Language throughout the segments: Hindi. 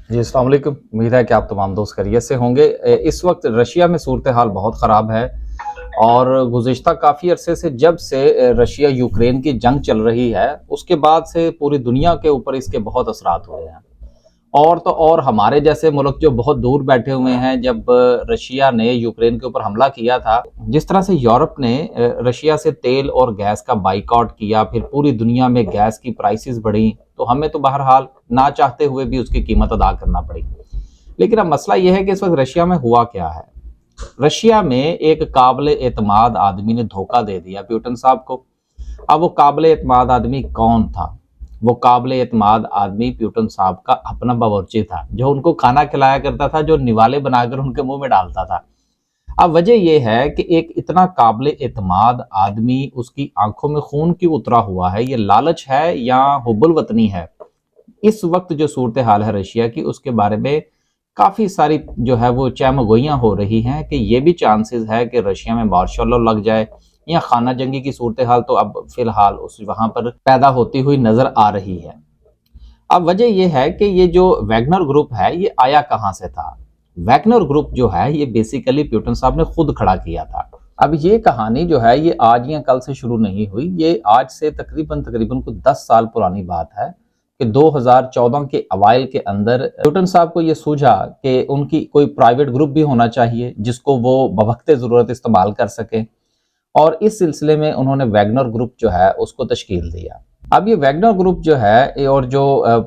जी, अस्सलाम वालेकुम। उम्मीद है कि आप तमाम दोस्त खैरियत से होंगे। इस वक्त रशिया में सूरत हाल बहुत ख़राब है और गुज़िश्ता काफ़ी अरसे से जब से रशिया यूक्रेन की जंग चल रही है, उसके बाद से पूरी दुनिया के ऊपर इसके बहुत असरात हुए हैं। और तो और हमारे जैसे मुल्क जो बहुत दूर बैठे हुए हैं, जब रशिया ने यूक्रेन के ऊपर हमला किया था, जिस तरह से यूरोप ने रशिया से तेल और गैस का बाइकआउट किया, फिर पूरी दुनिया में गैस की प्राइसेस बढ़ी, तो हमें तो बहरहाल ना चाहते हुए भी उसकी कीमत अदा करना पड़ी। लेकिन अब मसला यह है कि इस वक्त रशिया में हुआ क्या है। रशिया में एक काबिल एतमाद आदमी ने धोखा दे दिया प्यूटन साहब को। अब वो काबिल एतमाद आदमी कौन था? वो काबिल एतमाद आदमी प्यूटन साहब का अपना बावर्ची था, जो उनको खाना खिलाया करता था, जो निवाले बनाकर उनके मुंह में डालता था। अब वजह यह है कि एक इतना काबिल एतमाद आदमी, उसकी आंखों में खून क्यों उतरा हुआ है? ये लालच है या हुब्बुल वतनी है? इस वक्त जो सूरत हाल है रशिया की, उसके बारे में काफ़ी सारी जो है वो चहमगोइयाँ हो रही हैं कि ये भी चांसेस है कि रशिया में मार्शल लॉ लग जाए या खाना जंगी की सूरत हाल तो अब फिलहाल उस वहाँ पर पैदा होती हुई नज़र आ रही है। अब वजह यह है कि ये जो वैगनर ग्रुप है ये आया कहाँ से था? वैगनर ग्रुप जो है ये बेसिकली प्यूटन साहब ने खुद खड़ा किया था। अब ये कहानी जो है ये आज या कल से शुरू नहीं हुई, ये आज से तकरीबन तकरीबन कुछ 10 साल पुरानी बात है कि 2014 के अवाइल के अंदर प्यूटन साहब को ये सूझा कि उनकी कोई प्राइवेट ग्रुप भी होना चाहिए जिसको वो बवक्ते ज़रूरत इस्तेमाल कर सकें, और इस सिलसिले में उन्होंने वैगनर ग्रुप जो है उसको तश्कील दिया। अब ये वैगनर ग्रुप जो है और जो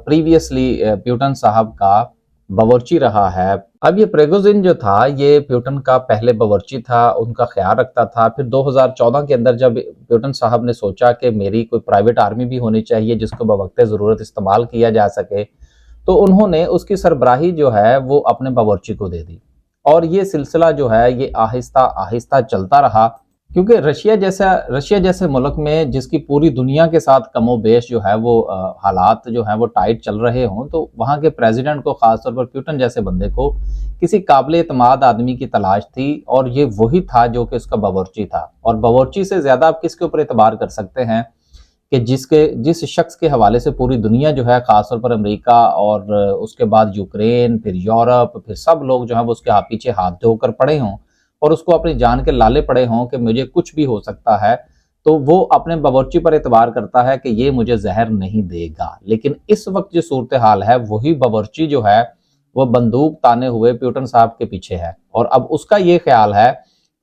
प्रीवियसली प्यूटन साहब का बावर्ची रहा है, अब ये प्रेगोजिन जो था ये प्यूटन का पहले बावर्ची था, उनका ख्याल रखता था। फिर 2014 के अंदर जब प्यूटन साहब ने सोचा कि मेरी कोई प्राइवेट आर्मी भी होनी चाहिए जिसको बवक्ते ज़रूरत इस्तेमाल किया जा सके, तो उन्होंने उसकी सरबराही जो है वो अपने बावर्ची को दे दी। और ये सिलसिला जो है ये आहिस्ता आहिस्ता चलता रहा, क्योंकि रशिया जैसे मुल्क में जिसकी पूरी दुनिया के साथ कमोबेश जो है वो हालात जो है वो टाइट चल रहे हों, तो वहाँ के प्रेसिडेंट को, खासतौर पर प्यूटन जैसे बंदे को, किसी काबिल एतमाद आदमी की तलाश थी, और ये वही था जो कि उसका बावर्ची था। और बावर्ची से ज़्यादा आप किसके ऊपर एतबार कर सकते हैं कि जिस शख्स के हवाले से पूरी दुनिया जो है, खासतौर पर अमेरिका और उसके बाद यूक्रेन, फिर यूरोप, फिर सब लोग जो है वो उसके पीछे हाथ धोकर पड़े हों और उसको अपनी जान के लाले पड़े हों कि मुझे कुछ भी हो सकता है, तो वो अपने बावर्ची पर एतबार करता है कि ये मुझे जहर नहीं देगा। लेकिन इस वक्त जो सूरत हाल है, वही बावर्ची जो है वो बंदूक ताने हुए प्यूटन साहब के पीछे है, और अब उसका ये ख्याल है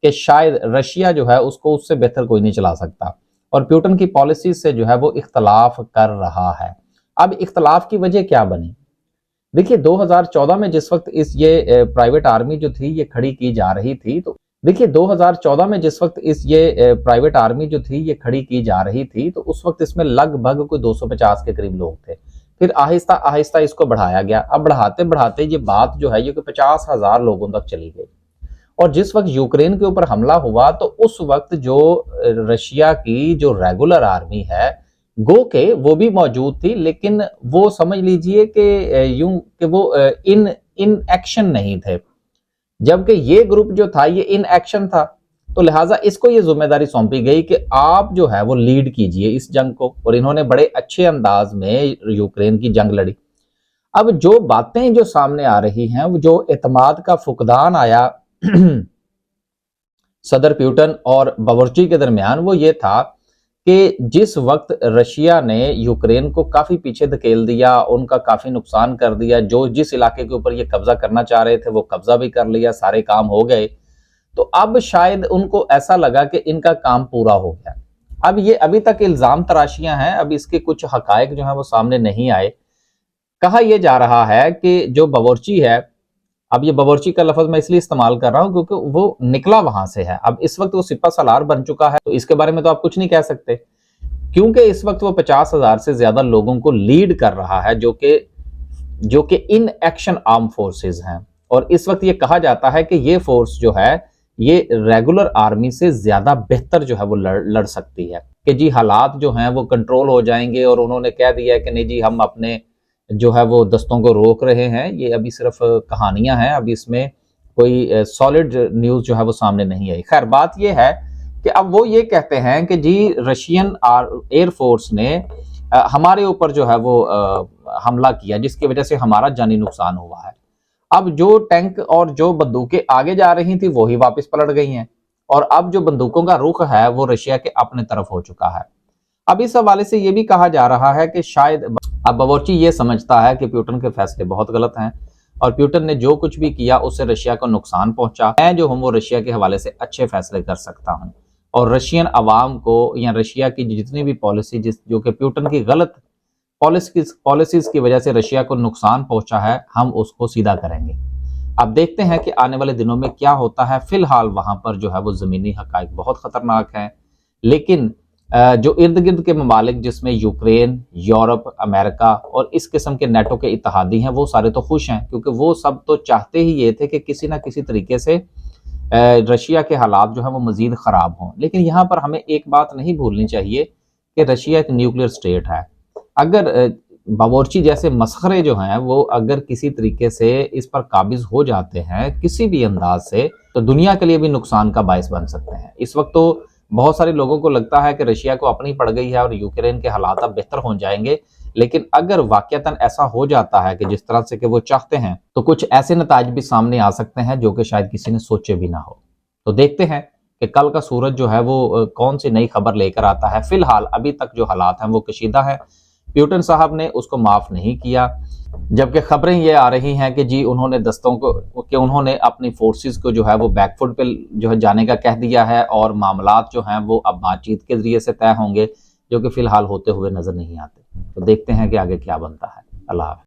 कि शायद रशिया जो है उसको उससे बेहतर कोई नहीं चला सकता, और प्यूटन की पॉलिसी से जो है वो इख्तलाफ कर रहा है। अब इख्तलाफ की वजह क्या बनी? देखिए, 2014 में जिस वक्त इस ये प्राइवेट आर्मी जो थी ये खड़ी की जा रही थी, तो देखिए 2014 में जिस वक्त इस ये प्राइवेट आर्मी जो थी ये खड़ी की जा रही थी, तो उस वक्त इसमें लगभग कोई 250 के करीब लोग थे। फिर आहिस्ता आहिस्ता इसको बढ़ाया गया। अब बढ़ाते बढ़ाते ये बात जो है ये कोई 50,000 लोगों तक चली गई। और जिस वक्त यूक्रेन के ऊपर हमला हुआ, तो उस वक्त जो रशिया की जो रेगुलर आर्मी है, गो के वो भी मौजूद थी, लेकिन वो समझ लीजिए कि यूं कि वो इन इन एक्शन नहीं थे, जबकि ये ग्रुप जो था ये इन एक्शन था। तो लिहाजा इसको ये जिम्मेदारी सौंपी गई कि आप जो है वो लीड कीजिए इस जंग को, और इन्होंने बड़े अच्छे अंदाज में यूक्रेन की जंग लड़ी। अब जो बातें जो सामने आ रही हैं, वो जो एतमाद का फुकदान आया सदर प्यूटन और बावर्ची के दरमियान, वो ये था कि जिस वक्त रशिया ने यूक्रेन को काफी पीछे धकेल दिया, उनका काफी नुकसान कर दिया, जो जिस इलाके के ऊपर ये कब्जा करना चाह रहे थे वो कब्जा भी कर लिया, सारे काम हो गए, तो अब शायद उनको ऐसा लगा कि इनका काम पूरा हो गया। अब ये अभी तक इल्जाम तराशियां हैं, अब इसके कुछ हकायक जो है वो सामने नहीं आए। कहा यह जा रहा है कि जो बावर्ची है, अब ये बावर्ची का लफ्ज मैं इसलिए इस्तेमाल कर रहा हूं क्योंकि वो निकला वहां से है। अब इस वक्त वो सिपा सलार बन चुका है, तो इसके बारे में तो आप कुछ नहीं कह सकते, क्योंकि इस वक्त वो 50,000 से ज्यादा लोगों को लीड कर रहा है, जो कि इन एक्शन आर्म फोर्सेस हैं। और इस वक्त ये कहा जाता है कि ये फोर्स जो है ये रेगुलर आर्मी से ज्यादा बेहतर जो है वो लड़ सकती है, कि जी हालात जो हैं वो कंट्रोल हो जाएंगे। और उन्होंने कह दिया है कि नहीं जी, हम अपने जो है वो दस्तों को रोक रहे हैं। ये अभी सिर्फ कहानियां हैं, अभी इसमें कोई सॉलिड न्यूज जो है वो सामने नहीं आई। खैर, बात ये है कि अब वो ये कहते हैं कि जी रशियन एयरफोर्स ने हमारे ऊपर जो है वो हमला किया, जिसकी वजह से हमारा जानी नुकसान हुआ है। अब जो टैंक और जो बंदूकें आगे जा रही थी वो ही वापस पलट गई हैं, और अब जो बंदूकों का रुख है वो रशिया के अपने तरफ हो चुका है। अब इस हवाले से ये भी कहा जा रहा है कि शायद अब बावर्ची ये समझता है कि प्यूटन के फैसले बहुत गलत हैं, और प्यूटन ने जो कुछ भी किया उससे रशिया को नुकसान पहुंचा। मैं जो हूं वो रशिया के हवाले से अच्छे फैसले कर सकता हूं, और रशियन अवाम को या रशिया की जितनी भी पॉलिसी जो कि प्यूटन की गलत पॉलिसीज की वजह से रशिया को नुकसान पहुंचा है, हम उसको सीधा करेंगे। अब देखते हैं कि आने वाले दिनों में क्या होता है। फिलहाल वहां पर जो है वो जमीनी हकाइक बहुत खतरनाक है, लेकिन जो इर्द गिर्द के ममालिक जिसमें यूक्रेन, यूरोप, अमेरिका और इस किस्म के नेटो के इत्तेहादी हैं, वो सारे तो खुश हैं, क्योंकि वो सब तो चाहते ही ये थे कि किसी ना किसी तरीके से रशिया के हालात जो है वो मजीद खराब हों। लेकिन यहाँ पर हमें एक बात नहीं भूलनी चाहिए कि रशिया एक न्यूक्लियर स्टेट है। अगर बावर्ची जैसे मसखरे जो हैं वो अगर किसी तरीके से इस पर काबिज हो जाते हैं किसी भी अंदाज से, तो दुनिया के लिए भी नुकसान का बायस बन सकते हैं। इस वक्त तो बहुत सारे लोगों को लगता है कि रशिया को अपनी पड़ गई है और यूक्रेन के हालात अब बेहतर हो जाएंगे, लेकिन अगर वाकयातन ऐसा हो जाता है कि जिस तरह से कि वो चाहते हैं, तो कुछ ऐसे नताज भी सामने आ सकते हैं जो कि शायद किसी ने सोचे भी ना हो। तो देखते हैं कि कल का सूरज जो है वो कौन सी नई खबर लेकर आता है। फिलहाल अभी तक जो हालात हैं वो कशीदा है। प्यूटन साहब ने उसको माफ नहीं किया, जबकि खबरें ये आ रही हैं कि जी उन्होंने दस्तों को कि उन्होंने अपनी फोर्सेस को जो है वो बैकफुट पे जो है जाने का कह दिया है, और मामलात जो हैं वो अब बातचीत के जरिए से तय होंगे, जो कि फिलहाल होते हुए नजर नहीं आते। तो देखते हैं कि आगे क्या बनता है। अल्लाह हाफ़िज़।